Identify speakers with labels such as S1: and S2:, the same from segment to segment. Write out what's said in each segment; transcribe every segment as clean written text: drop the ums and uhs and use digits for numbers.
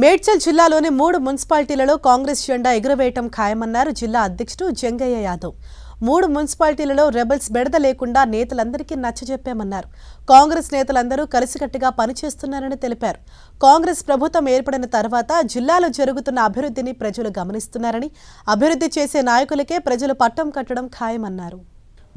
S1: మేడ్చల్ జిల్లాలోని 3 మున్సిపాలిటీలలో కాంగ్రెస్ జెండా ఎగురవేయటం ఖాయమన్నారు జిల్లా అధ్యక్షుడు జంగయ్య యాదవ్. 3 మున్సిపాలిటీలలో రెబల్స్ బెడద లేకుండా నేతలందరికీ నచ్చజెప్పామన్నారు. కాంగ్రెస్ నేతలందరూ కలిసికట్టుగా పనిచేస్తున్నారని తెలిపారు. కాంగ్రెస్ ప్రభుత్వం ఏర్పడిన తర్వాత జిల్లాలో జరుగుతున్న అభివృద్ధిని ప్రజలు గమనిస్తున్నారని, అభివృద్ధి చేసే నాయకులకే ప్రజలు పట్టం కట్టడం ఖాయమన్నారు.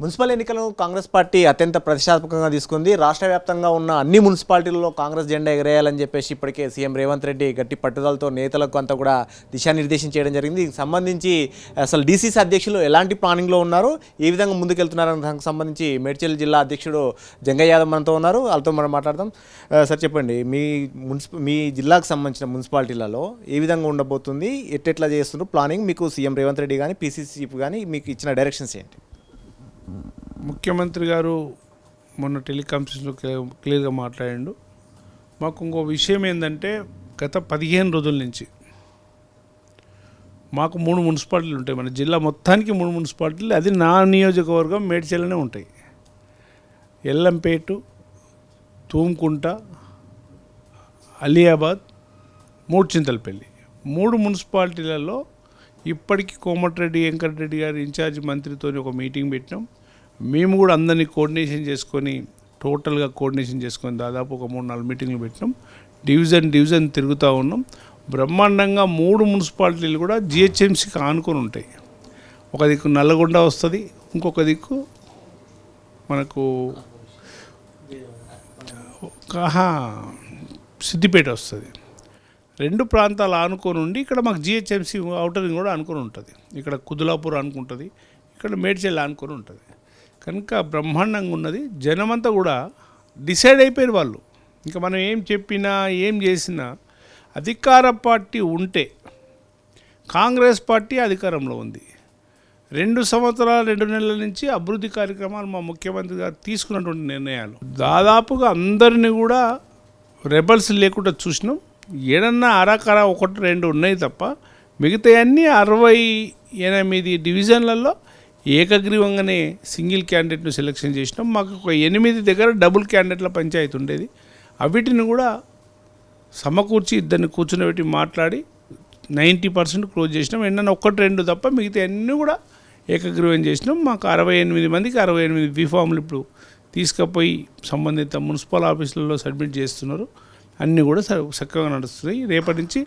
S2: మున్సిపల్ ఎన్నికలను కాంగ్రెస్ పార్టీ అత్యంత ప్రతిష్టాత్మకంగా తీసుకుంది. రాష్ట్ర వ్యాప్తంగా ఉన్న అన్ని మున్సిపాలిటీలలో కాంగ్రెస్ జెండా ఎగరేయాలని చెప్పేసి ఇప్పటికే సీఎం రేవంత్ రెడ్డి గట్టి పట్టుదలతో నేతలకు అంతా కూడా దిశానిర్దేశం చేయడం జరిగింది. దీనికి సంబంధించి అసలు డీసీసీ అధ్యక్షులు ఎలాంటి ప్లానింగ్లో ఉన్నారు, ఏ విధంగా ముందుకెళ్తున్నారనే దానికి సంబంధించి మేడ్చల్ జిల్లా అధ్యక్షుడు జంగయ్య యాదవ్ మనతో ఉన్నారు. వాళ్ళతో మనం మాట్లాడదాం. సార్ చెప్పండి, మీ జిల్లాకు సంబంధించిన మున్సిపాలిటీలలో ఏ విధంగా ఉండబోతుంది, ఎట్లా చేస్తున్నారు ప్లానింగ్, మీకు సీఎం రేవంత్ రెడ్డి కానీ పీసీసీ చీఫ్ కానీ మీకు ఇచ్చిన డైరెక్షన్స్ ఏంటి?
S3: ముఖ్యమంత్రి గారు మొన్న టెలికాన్ఫరెన్స్లో క్లియర్గా మాట్లాడిండు. మాకు ఇంకో విషయం ఏంటంటే, గత 15 రోజుల నుంచి మాకు 3 మున్సిపాలిటీలు ఉంటాయి. మన జిల్లా మొత్తానికి 3 మున్సిపాలిటీలు, అది నా నియోజకవర్గం మేడ్చల్లోనే ఉంటాయి. ఎల్లంపేట, తూమ్కుంట, అలియాబాద్, మూడ్చింతలపల్లి 3 మున్సిపాలిటీలలో ఇప్పటికీ కోమటిరెడ్డి వెంకటరెడ్డి గారు ఇన్ఛార్జ్ మంత్రితో ఒక మీటింగ్ పెట్టినాం. మేము కూడా అందరినీ టోటల్గా కోఆర్డినేషన్ చేసుకొని దాదాపు ఒక 3-4 మీటింగ్లు పెట్టినాం. డివిజన్ తిరుగుతూ ఉన్నాం. బ్రహ్మాండంగా 3 మున్సిపాలిటీలు కూడా జిహెచ్ఎంసీకి ఆనుకొని ఉంటాయి. ఒక దిక్కు నల్లగొండ వస్తుంది, ఇంకొక దిక్కు మనకు సిద్దిపేట వస్తుంది. 2 ప్రాంతాలు ఆనుకొని ఉండి ఇక్కడ మాకు జిహెచ్ఎంసీ అవుటరింగ్ కూడా ఆనుకొని ఉంటుంది. ఇక్కడ కుదులాపూర్ అనుకుంటుంది, ఇక్కడ మేడ్చల్ ఆనుకొని ఉంటుంది. కనుక బ్రహ్మాండంగా ఉన్నది. జనమంతా కూడా డిసైడ్ అయిపోయారు వాళ్ళు. ఇంకా మనం ఏం చెప్పినా ఏం చేసినా అధికార పార్టీ ఉంటే, కాంగ్రెస్ పార్టీ అధికారంలో ఉంది. 2 సంవత్సరాలు 2 నెలల నుంచి అభివృద్ధి కార్యక్రమాలు మా ముఖ్యమంత్రి గారు తీసుకున్నటువంటి నిర్ణయాలు దాదాపుగా అందరినీ కూడా రెబల్స్ లేకుండా చూసినాం. ఏడన్నా అరాకర 1-2 ఉన్నాయి తప్ప మిగతా అన్నీ 68 డివిజన్లలో ఏకగ్రీవంగానే సింగిల్ క్యాండిడేట్ను సెలెక్షన్ చేసినాం. మాకు ఒక 8 దగ్గర డబుల్ క్యాండిడేట్ల పంచాయతీ ఉండేది. అవిటిని కూడా సమకూర్చి ఇద్దరిని కూర్చుని మాట్లాడి 90% క్లోజ్ చేసినాం. ఏంటన్నా 1-2 తప్ప మిగతా అన్నీ కూడా ఏకగ్రీవం చేసినాం. మాకు 68 మందికి 68 బీఫామ్లు ఇప్పుడు తీసుకుపోయి సంబంధిత మున్సిపల్ ఆఫీసులలో సబ్మిట్ చేస్తున్నారు. అన్నీ కూడా చక్కగా నడుస్తున్నాయి. రేపటి నుంచి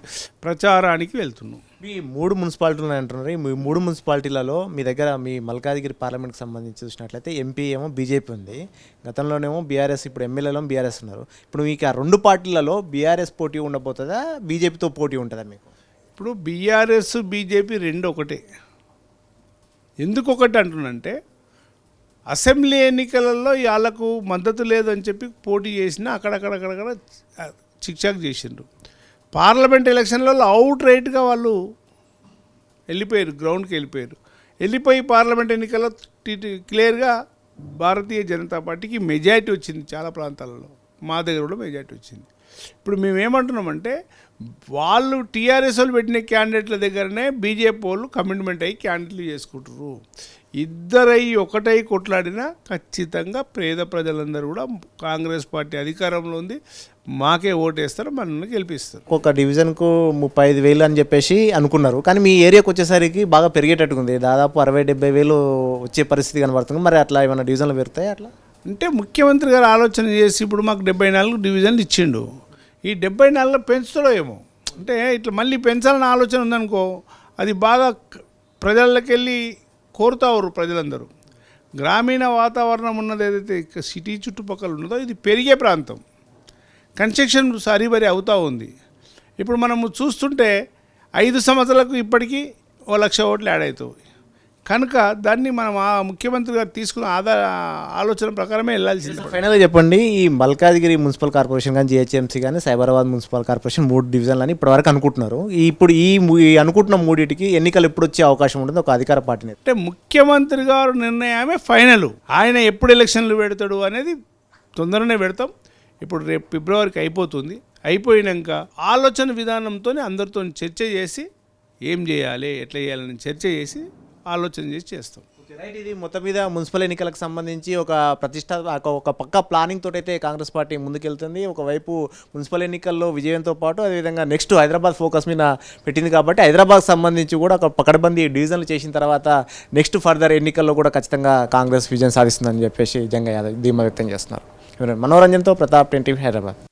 S3: ప్రచారానికి వెళ్తున్నాం.
S2: మీ 3 మున్సిపాలిటీలు అంటున్నారు. ఈ 3 మున్సిపాలిటీలలో మీ దగ్గర మీ మల్కాజ్గిరి పార్లమెంట్కి సంబంధించి చూసినట్లయితే ఎంపీ ఏమో బీజేపీ ఉంది, గతంలోనేమో బీఆర్ఎస్, ఇప్పుడు ఎమ్మెల్యేలో బీఆర్ఎస్ ఉన్నారు. ఇప్పుడు మీకు ఆ 2 పార్టీలలో బీఆర్ఎస్ పోటీ ఉండబోతుందా, బీజేపీతో పోటీ ఉంటుందా మీకు?
S3: ఇప్పుడు బీఆర్ఎస్ బీజేపీ 2 ఒకటే. ఎందుకు ఒకటి అంటున్నంటే, అసెంబ్లీ ఎన్నికలలో వాళ్ళకు మద్దతు లేదని చెప్పి పోటీ చేసినా అక్కడక్కడ చిక్చాక్ చేసిండ్రు. పార్లమెంట్ ఎలక్షన్లలో అవుట్ రైట్గా వాళ్ళు వెళ్ళిపోయారు, గ్రౌండ్కి వెళ్ళిపోయి పార్లమెంట్ ఎన్నికల్లో క్లియర్గా భారతీయ జనతా పార్టీకి మెజారిటీ వచ్చింది. చాలా ప్రాంతాలలో మా దగ్గర కూడా మెజారిటీ వచ్చింది. ఇప్పుడు మేమేమంటున్నామంటే, వాళ్ళు టీఆర్ఎస్ వాళ్ళు పెట్టిన క్యాండిడేట్ల దగ్గరనే బీజేపీ వాళ్ళు కమిట్మెంట్ అయ్యి క్యాండిడేట్లు చేసుకుంటారు. ఇద్దరై ఒకటై కొట్లాడినా ఖచ్చితంగా పేద ప్రజలందరూ కూడా కాంగ్రెస్ పార్టీ అధికారంలో ఉంది, మాకే ఓటేస్తారు, మనల్ని గెలిపిస్తారు.
S2: ఒక డివిజన్కు 35,000 అని చెప్పేసి అనుకున్నారు, కానీ మీ ఏరియాకి వచ్చేసరికి బాగా పెరిగేటట్టుకుంది. దాదాపు 60-70 వేలు వచ్చే పరిస్థితి కనబడుతుంది. మరి అట్లా ఏమైనా డివిజన్లు పెరుగుతాయి? అట్లా
S3: అంటే ముఖ్యమంత్రి గారు ఆలోచన చేసి ఇప్పుడు మాకు 74 డివిజన్లు ఇచ్చిండు. ఈ 74 పెంచుతాడో ఏమో, అంటే ఇట్లా మళ్ళీ పెంచాలని ఆలోచన ఉందనుకో, అది బాగా ప్రజల్లోకి వెళ్ళి కోరుతారు ప్రజలందరూ. గ్రామీణ వాతావరణం ఉన్నది ఏదైతే సిటీ చుట్టుపక్కల ఉన్నదో ఇది పెరిగే ప్రాంతం. కన్స్ట్రక్షన్ సరిబరి అవుతూ ఉంది. ఇప్పుడు మనము చూస్తుంటే 5 సంవత్సరాలకు ఇప్పటికీ 1,00,000 ఓట్లు యాడ్ అవుతాయి. కనుక దాన్ని మనం ఆ ముఖ్యమంత్రి గారు తీసుకున్న ఆలోచన ప్రకారమే వెళ్ళాల్సింది.
S2: ఫైనల్గా చెప్పండి, ఈ మల్కాజ్గిరి మున్సిపల్ కార్పొరేషన్ కానీ, జిహెచ్ఎంసీ కానీ, సైబరాబాద్ మున్సిపల్ కార్పొరేషన్ 3 డివిజన్లు అని ఇప్పటివరకు అనుకుంటున్నారు. ఇప్పుడు ఈ అనుకుంటున్న 3టికి ఎన్నికలు ఎప్పుడు వచ్చే అవకాశం ఉంటుంది ఒక అధికార పార్టీని?
S3: అంటే ముఖ్యమంత్రి గారు నిర్ణయమే ఫైనల్. ఆయన ఎప్పుడు ఎలక్షన్లు పెడతాడు అనేది తొందరనే పెడతాం. ఇప్పుడు రేపు ఫిబ్రవరికి అయిపోతుంది. అయిపోయినాక ఆలోచన విధానంతో అందరితో చర్చ చేసి ఏం చేయాలి, ఎట్లా చేయాలని చర్చ చేసి ఆలోచన చేసి చేస్తాం.
S2: రైట్, ఇది మొత్తం మీద మున్సిపల్ ఎన్నికలకు సంబంధించి ఒక పక్క ప్లానింగ్ తోటి అయితే కాంగ్రెస్ పార్టీ ముందుకెళ్తుంది. ఒకవైపు మున్సిపల్ ఎన్నికల్లో విజయంతో పాటు అదేవిధంగా నెక్స్ట్ హైదరాబాద్ ఫోకస్ మీద పెట్టింది కాబట్టి హైదరాబాద్ సంబంధించి కూడా ఒక పకడ్బందీ డివిజన్లు చేసిన తర్వాత నెక్స్ట్ ఫర్దర్ ఎన్నికల్లో కూడా ఖచ్చితంగా కాంగ్రెస్ విజయం సాధిస్తుందని చెప్పేసి జంగయ్య యాదవ్ ధీమా వ్యక్తం చేస్తున్నారు. మనోరంజన్తో ప్రతాప్, 10 టీవీ, హైదరాబాద్.